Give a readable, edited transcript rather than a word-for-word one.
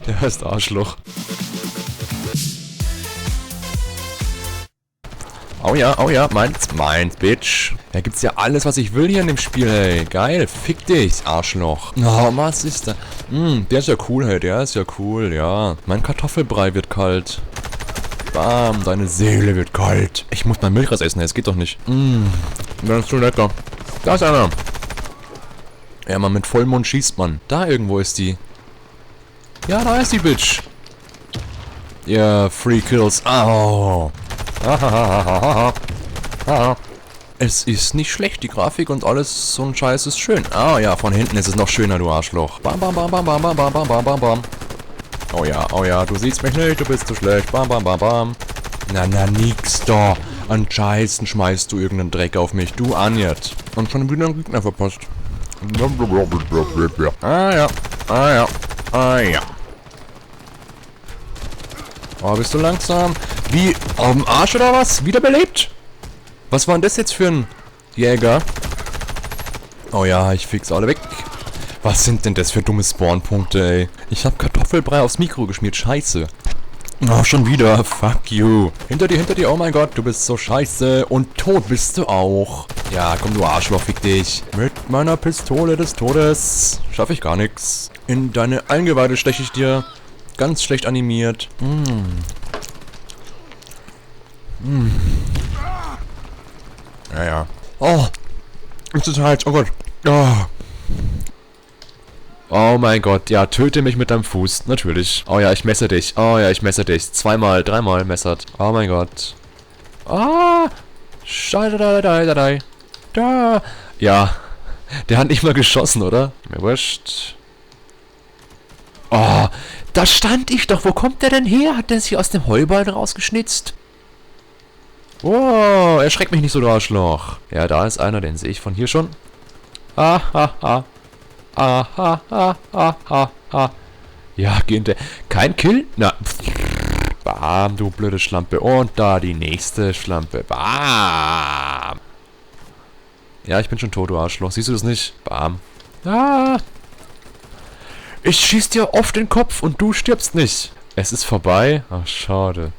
Der heißt Arschloch. Oh ja, meins, Bitch. Da gibt's ja alles, was ich will hier in dem Spiel, hey. Geil, fick dich, Arschloch. Oh, was ist da? Der ist ja cool, hey, der ist ja cool, ja. Mein Kartoffelbrei wird kalt. Bam, deine Seele wird kalt. Ich muss mein Milchreis essen, es geht doch nicht. Das ist zu lecker. Da ist einer. Ja, man, mit Vollmond schießt man. Da irgendwo ist die. Ja, da ist die Bitch. Ja, Free Kills. Au. Es ist nicht schlecht, die Grafik und alles, so ein Scheiß ist schön. Ah ja, von hinten ist es noch schöner, du Arschloch. Bam, bam, bam, bam, bam, bam, bam, bam, bam, bam. Oh ja, du siehst mich nicht, du bist zu schlecht. Bam, bam, bam, bam. Na, nix da. An Scheißen schmeißt du irgendeinen Dreck auf mich, du Anjet. Und schon wieder einen Gegner verpasst. Ah ja. Oh, bist du langsam? Wie? Auf dem Arsch oder was? Wiederbelebt? Was war denn das jetzt für ein Jäger? Oh ja, ich fix alle weg. Was sind denn das für dumme Spawnpunkte, ey? Ich hab Kartoffelbrei aufs Mikro geschmiert, scheiße. Oh, schon wieder. Fuck you. Hinter dir, oh mein Gott, du bist so scheiße. Und tot bist du auch. Ja, komm, du Arschloch, fick dich. Mit meiner Pistole des Todes schaffe ich gar nichts. In deine Eingeweide steche ich dir. Ganz schlecht animiert. Ja. Oh. Ist das heiß, oh Gott. Oh mein Gott, ja, töte mich mit deinem Fuß, natürlich. Oh ja, ich messe dich. Zweimal, dreimal messert. Oh mein Gott. Ah! Scheiße, da. Ja. Der hat nicht mal geschossen, oder? Mir wurscht. Oh, da stand ich doch. Wo kommt der denn her? Hat der sich aus dem Heuballen rausgeschnitzt? Oh, erschreckt mich nicht so, du Arschloch. Ja, da ist einer, den sehe ich von hier schon. Ah. Ja, geht der. Kein Kill? Na. Bam, du blöde Schlampe. Und da die nächste Schlampe. Bam. Ja, ich bin schon tot, du Arschloch. Siehst du das nicht? Bam. Ah. Ich schieß dir auf den Kopf und du stirbst nicht. Es ist vorbei. Ach, schade.